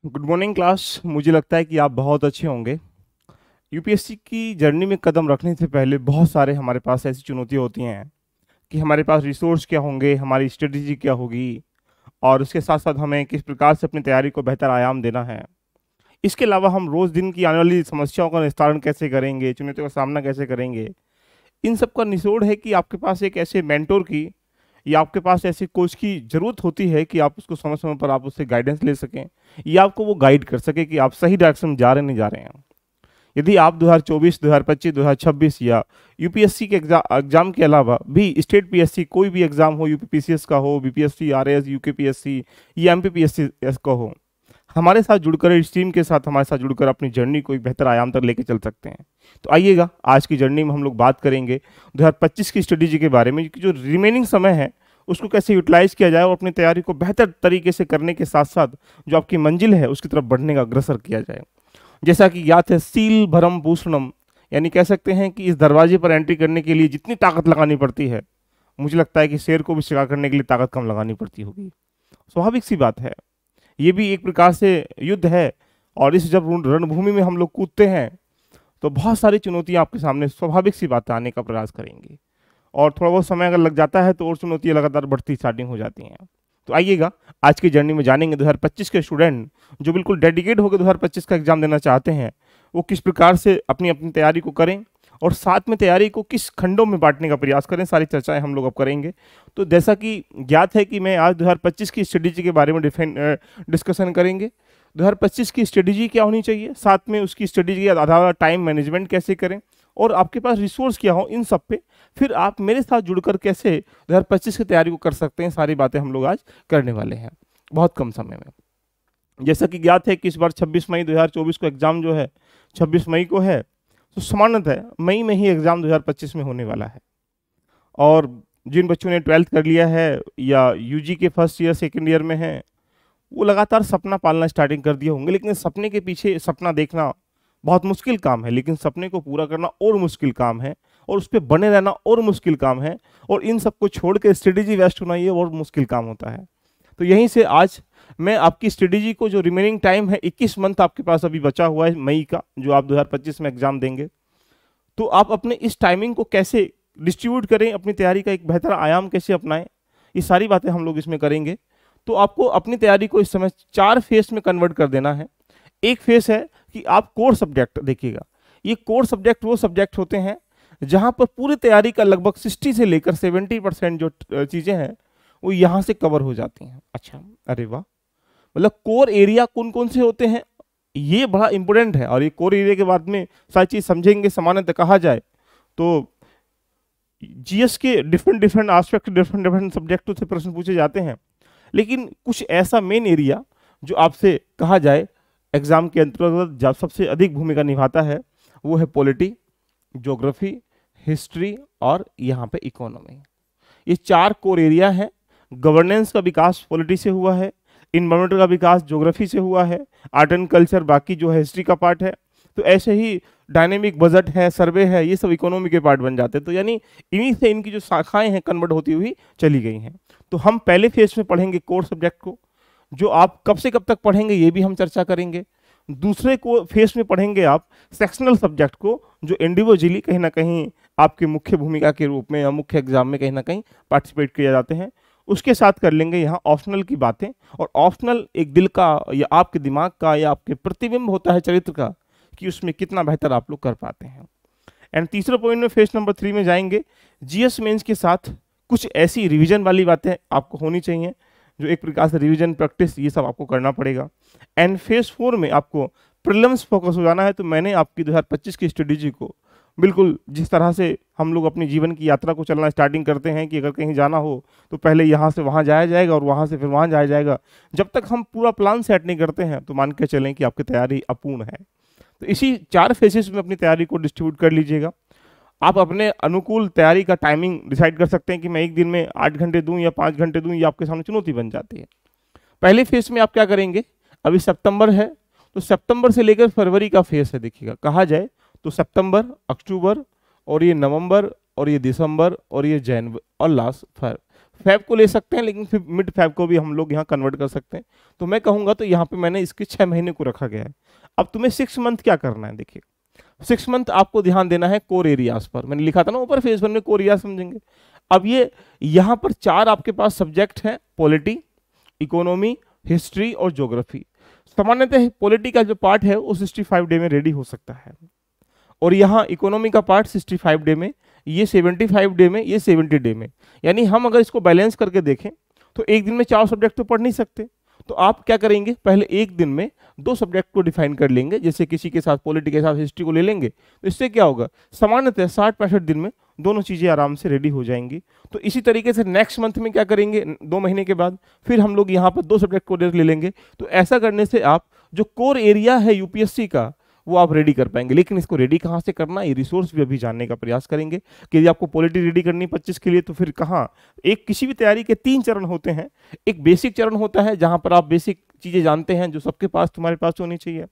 Good morning class. मुझे लगता है कि आप बहुत अच्छे होंगे। यूपीएससी की जर्नी में कदम रखने से पहले बहुत सारे हमारे पास ऐसी चुनौतियां होती हैं कि हमारे पास रिसोर्स क्या होंगे, हमारी स्ट्रेटजी क्या होगी, और उसके साथ साथ हमें किस प्रकार से अपनी तैयारी को बेहतर आयाम देना है। इसके अलावा हम रोज दिन की आने वाली समस्याओं का निस्तारण कैसे करेंगे, चुनौतियों का सामना कैसे करेंगे। इन सब का निचोड़ है कि आपके पास एक ऐसे मेंटोर की या आपके पास ऐसे कोच की जरूरत होती है कि आप उसको समय समय पर आप उससे गाइडेंस ले सकें या आपको वो गाइड कर सके कि आप सही डायरेक्शन में जा रहे नहीं जा रहे हैं। यदि आप 2024, 2025, 2026 या यूपीएससी के एग्जाम के अलावा भी स्टेट पीएससी कोई भी एग्जाम हो, यूपीपीसीएस का हो, बीपीएससी, आरएएस, यूकेपीएससी या एमपीपीएससी का हो, हमारे साथ जुड़कर, इस टीम के साथ हमारे साथ जुड़कर अपनी जर्नी को एक बेहतर आयाम तक लेके चल सकते हैं। तो आइएगा, आज की जर्नी में हम लोग बात करेंगे 2025 की स्ट्रेटेजी के बारे में कि जो रिमेनिंग समय है उसको कैसे यूटिलाइज किया जाए और अपनी तैयारी को बेहतर तरीके से करने के साथ साथ जो आपकी मंजिल है उसकी तरफ बढ़ने का अग्रसर किया जाए। जैसा कि याद है, सील भरम भूषणम, यानी कह सकते हैं कि इस दरवाजे पर एंट्री करने के लिए जितनी ताकत लगानी पड़ती है, मुझे लगता है कि शेर को भी शिकार करने के लिए ताकत कम लगानी पड़ती होगी। स्वाभाविक सी बात है, ये भी एक प्रकार से युद्ध है। और इस जब रणभूमि में हम लोग कूदते हैं तो बहुत सारी चुनौतियां आपके सामने स्वाभाविक सी बात आने का प्रयास करेंगी, और थोड़ा बहुत समय अगर लग जाता है तो और चुनौतियां लगातार बढ़ती स्टार्टिंग हो जाती हैं। तो आइएगा, आज की जर्नी में जानेंगे 2025 के स्टूडेंट जो बिल्कुल डेडिकेट होकर 2025 का एग्जाम देना चाहते हैं वो किस प्रकार से अपनी अपनी तैयारी को करें और साथ में तैयारी को किस खंडों में बांटने का प्रयास करें। सारी चर्चाएं हम लोग अब करेंगे। तो जैसा कि ज्ञात है कि मैं आज 2025 की स्ट्रेटेजी के बारे में डिस्कशन करेंगे। 2025 की स्ट्रेटेजी क्या होनी चाहिए, साथ में उसकी स्ट्रेटेजी के आधार पर टाइम मैनेजमेंट कैसे करें और आपके पास रिसोर्स क्या हो, इन सब पे फिर आप मेरे साथ जुड़कर कैसे 2025 की तैयारी को कर सकते हैं, सारी बातें हम लोग आज करने वाले हैं बहुत कम समय में। जैसा कि ज्ञात है कि इस बार 26 मई 2024 को एग्जाम जो है 26 मई को है, तो सामान्यतः मई में ही एग्जाम 2025 में होने वाला है। और जिन बच्चों ने 12th कर लिया है या यूजी के फर्स्ट ईयर सेकेंड ईयर में हैं, वो लगातार सपना पालना स्टार्टिंग कर दिए होंगे। लेकिन सपने के पीछे सपना देखना बहुत मुश्किल काम है, लेकिन सपने को पूरा करना और मुश्किल काम है, और उस पर बने रहना और मुश्किल काम है, और इन सबको छोड़ के स्ट्रेटेजी वेस्ट होना ये और मुश्किल काम होता है। तो यहीं से आज मैं आपकी स्ट्रेटेजी को, जो रिमेनिंग टाइम है 21 मंथ आपके पास अभी बचा हुआ है मई का, जो आप 2025 में एग्जाम देंगे, तो आप अपने इस टाइमिंग को कैसे डिस्ट्रीब्यूट करें, अपनी तैयारी का एक बेहतर आयाम कैसे अपनाएं, ये सारी बातें हम लोग इसमें करेंगे। तो आपको अपनी तैयारी को इस समय 4 फेस में कन्वर्ट कर देना है। एक फेस है कि आप कोर सब्जेक्ट देखिएगा। ये कोर सब्जेक्ट वो सब्जेक्ट होते हैं जहां पर पूरी तैयारी का लगभग 60 से लेकर 70% जो चीजें हैं वो यहां से कवर हो जाती हैं। अच्छा, अरे वाह, मतलब कोर एरिया कौन कौन से होते हैं ये बड़ा इंपॉर्टेंट है। और ये कोर एरिया के बाद में सारी चीज समझेंगे। सामान्यतः कहा जाए तो जीएस के different different aspect, different different सब्जेक्टों से प्रश्न पूछे जाते हैं, लेकिन कुछ ऐसा मेन एरिया जो आपसे कहा जाए एग्जाम के अंतर्गत जब सबसे अधिक भूमिका निभाता है, वो है पॉलिटी, ज्योग्राफी, हिस्ट्री और यहाँ पे इकोनॉमी। ये 4 कोर एरिया हैं। गवर्नेंस का विकास पॉलिटी से हुआ है, इन्वायरमेंट का विकास ज्योग्राफी से हुआ है, आर्ट एंड कल्चर बाकी जो है हिस्ट्री का पार्ट है। तो ऐसे ही डायनेमिक बजट है, सर्वे है, ये सब इकोनॉमी के पार्ट बन जाते हैं। तो यानी इन्हीं से इनकी जो शाखाएं हैं कन्वर्ट होती हुई चली गई हैं। तो हम पहले फेज में पढ़ेंगे कोर सब्जेक्ट को, जो आप कब से कब तक पढ़ेंगे ये भी हम चर्चा करेंगे। दूसरे को फेज में पढ़ेंगे आप सेक्शनल सब्जेक्ट को, जो इंडिविजुअली कहीं ना कहीं आपके मुख्य भूमिका के रूप में या मुख्य एग्जाम में कहीं ना कहीं पार्टिसिपेट किए जाते हैं। उसके साथ कर लेंगे यहाँ ऑप्शनल की बातें। और ऑप्शनल एक दिल का या आपके दिमाग का या आपके प्रतिबिंब होता है चरित्र का, कि उसमें कितना बेहतर आप लोग कर पाते हैं। एंड तीसरे पॉइंट में फेज नंबर 3 में जाएंगे। जीएस मेंस के साथ कुछ ऐसी रिवीजन वाली बातें आपको होनी चाहिए, जो एक प्रकार से रिवीजन प्रैक्टिस, ये सब आपको करना पड़ेगा। एंड फेज 4 में आपको प्रीलिम्स फोकस हो जाना है। तो मैंने आपकी 2025 की स्ट्रेटेजी को बिल्कुल जिस तरह से हम लोग अपनी जीवन की यात्रा को चलना स्टार्टिंग करते हैं कि अगर कहीं जाना हो तो पहले यहाँ से वहाँ जाया जाएगा और वहाँ से फिर वहाँ जाया जाएगा, जब तक हम पूरा प्लान सेट नहीं करते हैं तो मान के चलें कि आपकी तैयारी अपूर्ण है। तो इसी 4 फेजेस में अपनी तैयारी को डिस्ट्रीब्यूट कर लीजिएगा। आप अपने अनुकूल तैयारी का टाइमिंग डिसाइड कर सकते हैं कि मैं एक दिन में 8 घंटे दूं या 5 घंटे दूं, ये आपके सामने चुनौती बन जाती है। पहले फेज में आप क्या करेंगे, अभी सितंबर है तो सितंबर से लेकर फरवरी का फेज है। देखिएगा, कहा जाए तो सितंबर, अक्टूबर और ये नवंबर और ये दिसंबर और ये जनवरी और लास्ट फैब को ले सकते हैं, लेकिन फिर मिड फैब को भी हम लोग यहाँ कन्वर्ट कर सकते हैं। तो मैं कहूँगा तो यहाँ पे मैंने इसके 6 महीने को रखा गया है। अब तुम्हें 6 मंथ क्या करना है, देखिए 6 मंथ आपको ध्यान देना है कोर एरियाज पर। मैंने लिखा था ना ऊपर, फेज 1 में कोर एरिया समझेंगे। अब ये यहाँ पर 4 आपके पास सब्जेक्ट हैं, पॉलिटी, इकोनॉमी, हिस्ट्री और ज्योग्राफी। सामान्यतः पॉलिटी का जो पार्ट है वो 65 डे में रेडी हो सकता है, और यहाँ इकोनॉमी का पार्ट 65 डे में, ये 75 डे में, ये 70 डे में। यानी हम अगर इसको बैलेंस करके देखें तो एक दिन में 4 सब्जेक्ट तो पढ़ नहीं सकते, तो आप क्या करेंगे, पहले एक दिन में 2 सब्जेक्ट को डिफाइन कर लेंगे, जैसे किसी के साथ पॉलिटी के साथ हिस्ट्री को ले लेंगे। तो इससे क्या होगा, सामान्यतः 60-65 दिन में दोनों चीज़ें आराम से रेडी हो जाएंगी। तो इसी तरीके से नेक्स्ट मंथ में क्या करेंगे, 2 महीने के बाद फिर हम लोग यहाँ पर 2 सब्जेक्ट को ले लेंगे। तो ऐसा करने से आप जो कोर एरिया है यूपीएससी का वो आप रेडी कर पाएंगे। लेकिन इसको रेडी कहाँ से करना, ये रिसोर्स भी अभी जानने का प्रयास करेंगे कि यदि आपको पॉलिटी रेडी करनी 25 के लिए तो फिर कहाँ। एक किसी भी तैयारी के 3 चरण होते हैं। एक बेसिक चरण होता है जहाँ पर आप बेसिक चीज़ें जानते हैं जो सबके पास तुम्हारे पास होनी चाहिए।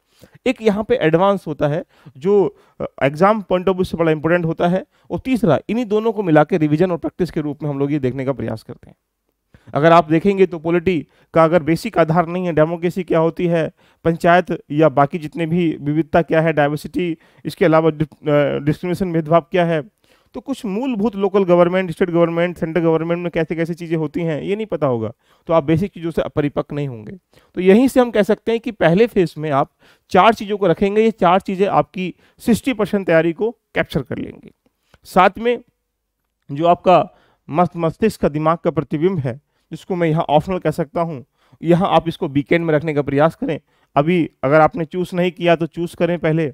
एक यहाँ पे एडवांस होता है जो एग्जाम पॉइंट ऑफ व्यू से बड़ा इंपॉर्टेंट होता है। और तीसरा, इन्हीं दोनों को मिला के रिविजन और प्रैक्टिस के रूप में हम लोग ये देखने का प्रयास करते हैं। अगर आप देखेंगे तो पॉलिटी का अगर बेसिक आधार नहीं है, डेमोक्रेसी क्या होती है, पंचायत या बाकी जितने भी विविधता क्या है, डाइवर्सिटी, इसके अलावा डिस्क्रिमिनेशन, भेदभाव क्या है, तो कुछ मूलभूत local government, state government, central government में कैसे कैसे चीज़ें होती हैं ये नहीं पता होगा, तो आप बेसिक चीज़ों से अपरिपक्व नहीं होंगे। तो यहीं से हम कह सकते हैं कि पहले फेज में आप 4 चीज़ों को रखेंगे, ये 4 चीज़ें आपकी 60% तैयारी को कैप्चर कर लेंगे। साथ में जो आपका मस्तिष्क का, दिमाग का प्रतिबिंब है, जिसको मैं यहाँ ऑप्शनल कह सकता हूँ, यहाँ आप इसको वीकेंड में रखने का प्रयास करें। अभी अगर आपने चूज नहीं किया तो चूज करें, पहले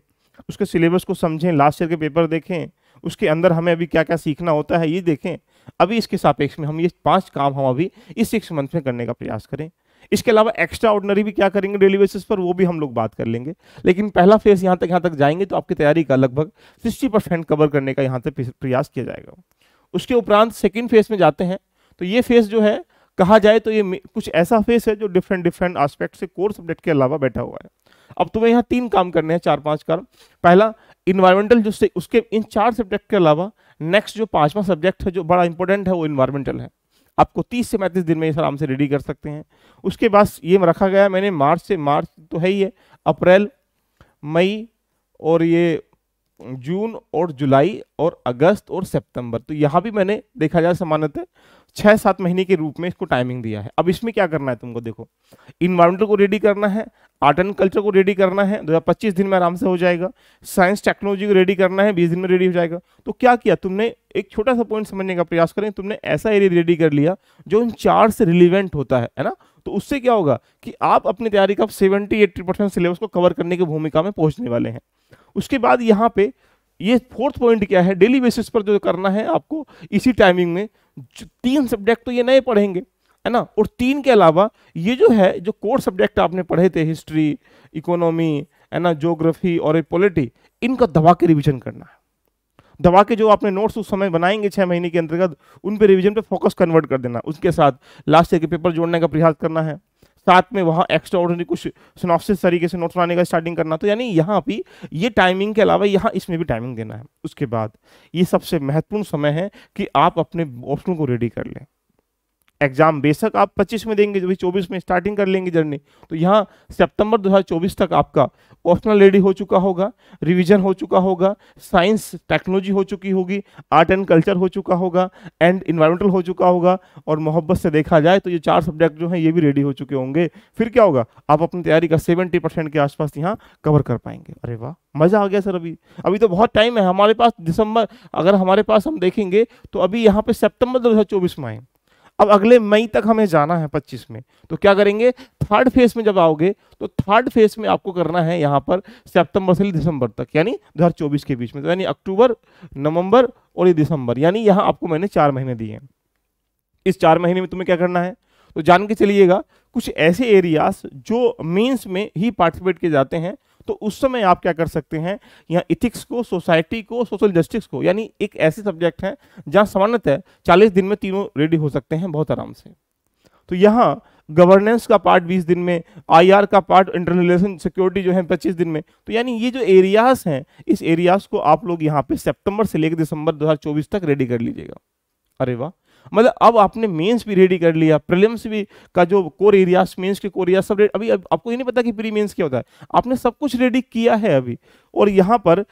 उसके सिलेबस को समझें, लास्ट ईयर के पेपर देखें, उसके अंदर हमें अभी क्या क्या सीखना होता है ये देखें। अभी इसके सापेक्ष में हम ये 5 काम हम अभी इस 6 मंथ में करने का प्रयास करें। इसके अलावा एक्स्ट्रा ऑर्डिनरी भी क्या करेंगे डेली बेसिस पर, वो भी हम लोग बात कर लेंगे। लेकिन पहला फेज यहाँ तक जाएंगे तो आपकी तैयारी का लगभग 60% कवर करने का यहाँ तक प्रयास किया जाएगा। उसके उपरांत सेकेंड फेज में जाते हैं। तो ये फेज जो है कहा जाए तो ये कुछ ऐसा फेज है जो डिफरेंट एस्पेक्ट से कोर सब्जेक्ट के अलावा बैठा हुआ है। अब तुम्हें यहाँ 3 काम करने हैं, 4-5 काम। पहला, इन्वायरमेंटल, जो से उसके इन 4 सब्जेक्ट के अलावा नेक्स्ट जो 5वां सब्जेक्ट है जो बड़ा इंपॉर्टेंट है वो इन्वायरमेंटल है। आपको 30 से 35 दिन में इस आराम से रेडी कर सकते हैं। उसके बाद ये रखा गया है मैंने मार्च तो है ही है, अप्रैल, मई और ये जून और जुलाई और अगस्त और सितंबर। तो यहाँ भी मैंने देखा जाए सामान्यतः 6-7 महीने के रूप में इसको टाइमिंग दिया है। अब इसमें क्या करना है तुमको, देखो इन्वायरमेंटल को रेडी करना है, आर्ट एंड कल्चर को रेडी करना है, 25 दिन में आराम से हो जाएगा। साइंस टेक्नोलॉजी को रेडी करना है, 20 दिन में रेडी हो जाएगा। तो क्या किया तुमने, एक छोटा सा पॉइंट समझने का प्रयास करें, तुमने ऐसा एरिया रेडी कर लिया जो इन 4 से रिलीवेंट होता है ना। तो उससे क्या होगा कि आप अपनी तैयारी का 70-80% सिलेबस को कवर करने की भूमिका में पहुंचने वाले हैं। उसके बाद यहाँ पे ये 4th पॉइंट क्या है, डेली बेसिस पर जो करना है आपको इसी टाइमिंग में 3 सब्जेक्ट तो ये नए पढ़ेंगे है ना, और 3 के अलावा ये जो है जो कोर सब्जेक्ट आपने पढ़े थे, हिस्ट्री, इकोनॉमी है ना, ज्योग्राफी और पॉलिटी, इनका दबा के रिवीजन करना है। दबा के जो आपने नोट्स उस समय बनाएंगे 6 महीने के अंतर्गत, उन पे रिवीजन पे फोकस कन्वर्ट कर देना। उसके साथ लास्ट ईयर के पेपर जोड़ने का प्रयास करना है। साथ में वहाँ एक्स्ट्रा ऑर्डिनरी कुछ सिनॉप्सिस तरीके से नोट्स बनाने का स्टार्टिंग करना। तो यानी यहाँ भी ये टाइमिंग के अलावा यहाँ इसमें भी टाइमिंग देना है। उसके बाद ये सबसे महत्वपूर्ण समय है कि आप अपने ऑप्शनल को रेडी कर लें। एग्जाम बेशक आप 25 में देंगे, जब 24 में स्टार्टिंग कर लेंगे जर्नी, तो यहाँ सितंबर 2024 तक आपका ऑप्शनल रेडी हो चुका होगा, रिवीजन हो चुका होगा, साइंस टेक्नोलॉजी हो चुकी होगी, आर्ट एंड कल्चर हो चुका होगा, एंड इन्वायरमेंटल हो चुका होगा, और मोहब्बत से देखा जाए तो ये 4 सब्जेक्ट जो हैं ये भी रेडी हो चुके होंगे। फिर क्या होगा, आप अपनी तैयारी का 70% के आसपास यहाँ कवर कर पाएंगे। अरे वाह, मजा आ गया सर। अभी तो बहुत टाइम है हमारे पास। दिसंबर अगर हमारे पास हम देखेंगे तो अभी यहाँ पे सितंबर 2024 में आए, अब अगले मई तक हमें जाना है 25 में। तो क्या करेंगे, 3rd फेज में जब आओगे तो 3rd फेज में आपको करना है यहाँ पर सितंबर से दिसंबर तक, यानी 2024 के बीच में, तो यानी अक्टूबर, नवंबर और ये दिसंबर, यानी यहाँ आपको मैंने 4 महीने दिए हैं। इस 4 महीने में तुम्हें क्या करना है, तो जान के चलिएगा कुछ ऐसे एरियाज जो मेंस में ही पार्टिसिपेट किए जाते हैं, तो उस समय आप क्या कर सकते हैं, यहाँ इथिक्स को, सोसाइटी को, सोशल जस्टिस को, यानी एक ऐसे सब्जेक्ट हैं जहाँ सामान्यतः 40 दिन में तीनों रेडी हो सकते हैं बहुत आराम से। तो यहाँ गवर्नेंस का पार्ट 20 दिन में, IR का पार्ट, इंटरनल रिलेशन सिक्योरिटी जो है 25 दिन में। तो यानी ये जो एरियाज हैं, इस एरियाज को आप लोग यहाँ पे सितंबर से लेकर दिसंबर 2024 तक रेडी कर लीजिएगा। अरे वाह, मतलब अब आपने मेंस भी रेडी कर लिया, प्रीलिम्स भी का जो कोर एरियाज, मेंस के कोर एरियाज सब अभी आपको ये नहीं पता कि प्री मेंस क्या होता है, आपने सब कुछ रेडी किया है अभी। और यहाँ पर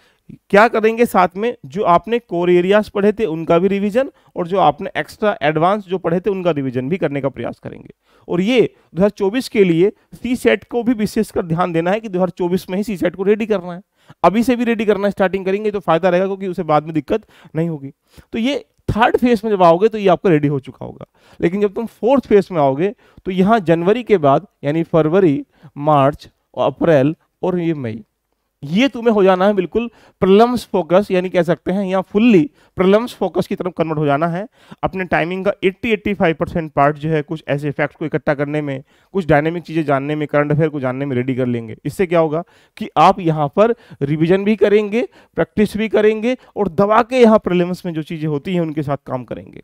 क्या करेंगे साथ में, जो आपने कोर एरियाज पढ़े थे उनका भी रिवीजन, और जो आपने एक्स्ट्रा एडवांस जो पढ़े थे उनका रिवीजन भी करने का प्रयास करेंगे। और ये 2024 के लिए सी सेट को भी विशेषकर ध्यान देना है कि 2024 में ही सी सेट को रेडी करना है, अभी से भी रेडी करना स्टार्टिंग करेंगे तो फायदा रहेगा, क्योंकि उसे बाद में दिक्कत नहीं होगी। तो ये थर्ड फेज में जब आओगे तो ये आपका रेडी हो चुका होगा। लेकिन जब तुम फोर्थ फेज में आओगे तो यहाँ जनवरी के बाद यानी फरवरी, मार्च, अप्रैल और ये मई, ये तुम्हें हो जाना है बिल्कुल प्रलम्स फोकस, यानी कह सकते हैं यहाँ फुल्ली प्रलम्स फोकस की तरफ कन्वर्ट हो जाना है। अपने टाइमिंग का 80-85% पार्ट जो है कुछ ऐसे फैक्ट्स को इकट्ठा करने में, कुछ डायनेमिक चीजें जानने में, करंट अफेयर को जानने में रेडी कर लेंगे। इससे क्या होगा कि आप यहाँ पर रिविजन भी करेंगे, प्रैक्टिस भी करेंगे, और दबा के यहाँ प्रलिम्स में जो चीजें होती हैं उनके साथ काम करेंगे।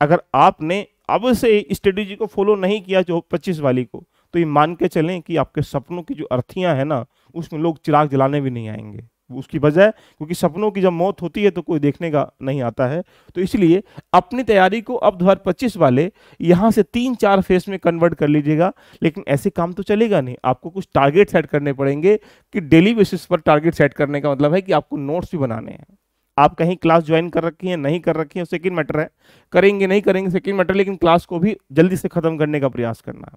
अगर आपने अब से स्ट्रेटेजी को फॉलो नहीं किया जो 25 वाली को, तो ये मान के चलें कि आपके सपनों की जो अर्थियां है ना, उसमें लोग चिराग जलाने भी नहीं आएंगे। उसकी वजह, क्योंकि सपनों की जब मौत होती है तो कोई देखने का नहीं आता है। तो इसलिए अपनी तैयारी को अब 2025 वाले यहाँ से 3-4 फेज में कन्वर्ट कर लीजिएगा। लेकिन ऐसे काम तो चलेगा नहीं, आपको कुछ टारगेट सेट करने पड़ेंगे कि डेली बेसिस पर टारगेट सेट करने का मतलब है कि आपको नोट्स भी बनाने हैं। आप कहीं क्लास ज्वाइन कर रखी है, नहीं कर रखी है, सेकंड मैटर है, करेंगे नहीं करेंगे सेकंड मैटर, लेकिन क्लास को भी जल्दी से खत्म करने का प्रयास करना है।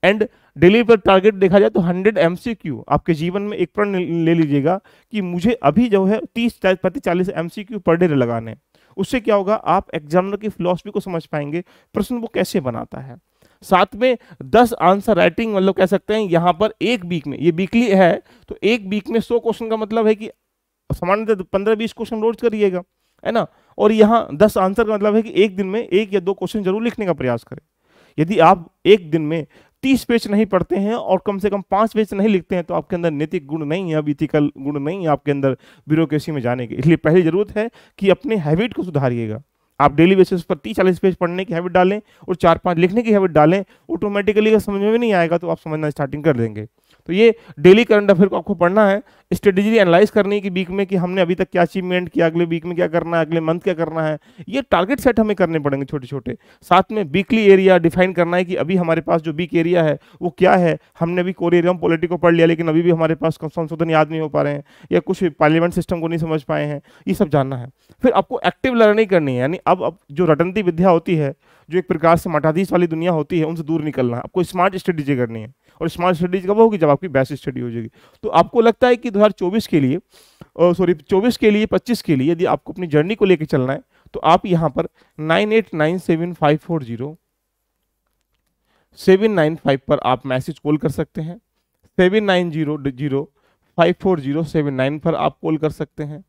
एंड डेली पर टारगेट देखा जाए तो 100 MCQ आपके जीवन में एक प्रण ले लीजिएगा कि मुझे अभी जो है 30-40 MCQ पर डे लगाने हैं। उससे क्या होगा, आप एग्जामिनर की फिलॉसफी को समझ पाएंगे, प्रश्न वो कैसे बनाता है। साथ में 10 आंसर राइटिंग, मतलब कह सकते हैं यहाँ पर एक वीक में, ये वीकली है तो एक वीक में 100 क्वेश्चन का मतलब है कि सामान्यतः 15-20 क्वेश्चन रोज करिएगा, है ना। और यहाँ 10 आंसर का मतलब है कि एक दिन में 1 या 2 क्वेश्चन जरूर लिखने का प्रयास करें। यदि आप एक दिन में 30 पेज नहीं पढ़ते हैं और कम से कम 5 पेज नहीं लिखते हैं तो आपके अंदर नैतिक गुण नहीं है, अब इथिकल गुण नहीं है आपके अंदर ब्यूरोक्रेसी में जाने के। इसलिए पहली जरूरत है कि अपने हैबिट को सुधारिएगा। आप डेली बेसिस पर 30-40 पेज पढ़ने की हैबिट डालें और 4-5 लिखने की हैबिट डालें। ऑटोमेटिकली अगर समझ में नहीं आएगा तो आप समझना स्टार्टिंग कर देंगे। तो ये डेली करंट अफेयर को आपको पढ़ना है, स्ट्रेटेजी एनालाइज करनी है कि वीक में कि हमने अभी तक क्या अचीवमेंट किया, अगले वीक में क्या करना है, अगले मंथ क्या करना है। ये टारगेट सेट हमें करने पड़ेंगे छोटे छोटे। साथ में वीकली एरिया डिफाइन करना है कि अभी हमारे पास जो वीक एरिया है वो क्या है। हमने अभी कोर एरिया में पॉलिटी को पढ़ लिया, लेकिन अभी भी हमारे पास संशोधन याद नहीं हो पा रहे हैं, या कुछ पार्लियामेंट सिस्टम को नहीं समझ पाए हैं, ये सब जानना है। फिर आपको एक्टिव लर्निंग करनी है, यानी अब जो रटंती विद्या होती है, जो एक प्रकार से मठाधीश वाली दुनिया होती है, उनसे दूर निकलना है। आपको स्मार्ट स्ट्रेटेजी करनी है, और स्मार्ट स्टडीज कब होगी, जब आपकी बेस्ट स्टडी हो जाएगी। तो आपको लगता है कि 2024 के लिए 24 के लिए 25 के लिए यदि आपको अपनी जर्नी को लेकर चलना है तो आप यहाँ पर 9897540795 पर आप मैसेज कॉल कर सकते हैं। 7900540779 पर आप कॉल कर सकते हैं।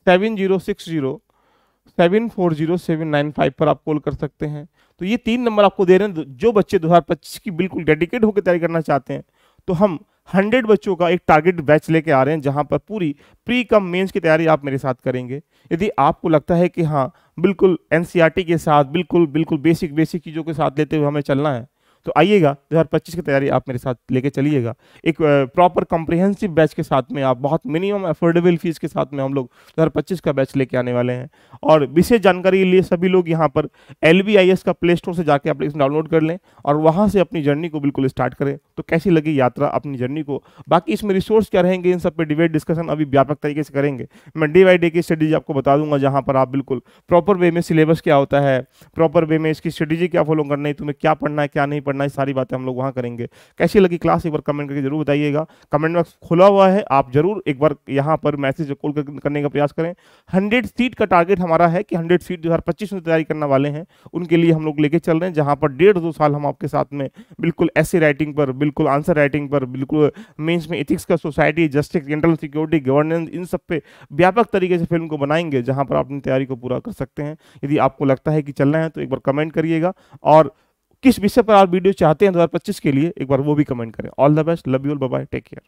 7060740795 पर आप कॉल कर सकते हैं। तो ये 3 नंबर आपको दे रहे हैं। जो बच्चे 2025 की बिल्कुल डेडिकेट होकर तैयारी करना चाहते हैं, तो हम 100 बच्चों का एक टारगेट बैच लेके आ रहे हैं, जहां पर पूरी प्री कम मेंस की तैयारी आप मेरे साथ करेंगे। यदि आपको लगता है कि हाँ बिल्कुल एनसीईआरटी के साथ बिल्कुल बेसिक चीज़ों के साथ लेते हुए हमें चलना है, तो आइएगा 2025 की तैयारी आप मेरे साथ लेके चलिएगा। एक प्रॉपर कॉम्प्रिहेंसिव बैच के साथ में, आप बहुत मिनिमम अफोर्डेबल फीस के साथ में हम लोग 2025 का बैच लेके आने वाले हैं। और विशेष जानकारी के लिए सभी लोग यहाँ पर LBIS का प्ले स्टोर से जाके एप्लीकेशन डाउनलोड कर लें और वहाँ से अपनी जर्नी को बिल्कुल स्टार्ट करें। तो कैसी लगी यात्रा अपनी जर्नी को, बाकी इसमें रिसोर्स क्या रहेंगे, इन सब पे डिबेट डिस्कशन अभी व्यापक तरीके से करेंगे। मैं डे बाई डे की स्ट्रेटेजी आपको बता दूंगा, जहाँ पर आप बिल्कुल प्रॉपर वे में सिलेबस क्या होता है, प्रॉपर वे में इसकी स्ट्रेटेजी क्या फॉलो करना है, तुम्हें क्या पढ़ना है क्या नहीं पढ़ना है, सारी बातें हम लोग वहाँ करेंगे। कैसी लगी क्लास एक बार कमेंट करके जरूर बताइएगा। कमेंट बॉक्स खुला हुआ है, आप जरूर एक बार यहाँ पर मैसेज कॉल करने का प्रयास करें। 100 सीट का टारगेट हमारा है कि 100 सीट 2025 में तैयारी करने वाले हैं, उनके लिए हम लोग लेके चल रहे हैं, जहाँ पर 1.5-2 साल हम आपके साथ में बिल्कुल ऐसे राइटिंग पर, बिल्कुल आंसर राइटिंग पर, बिल्कुल मेंस में एथिक्स का, society, justice, internal security, governance, इन सब पे व्यापक तरीके से फिल्म को बनाएंगे, जहाँ पर आप अपनी तैयारी को पूरा कर सकते हैं। यदि आपको लगता है कि चलना है तो एक बार कमेंट करिएगा, और किस विषय पर आप वीडियो चाहते हैं 2025 के लिए एक बार वो भी कमेंट करें। All the best, love you all, bye bye, take care.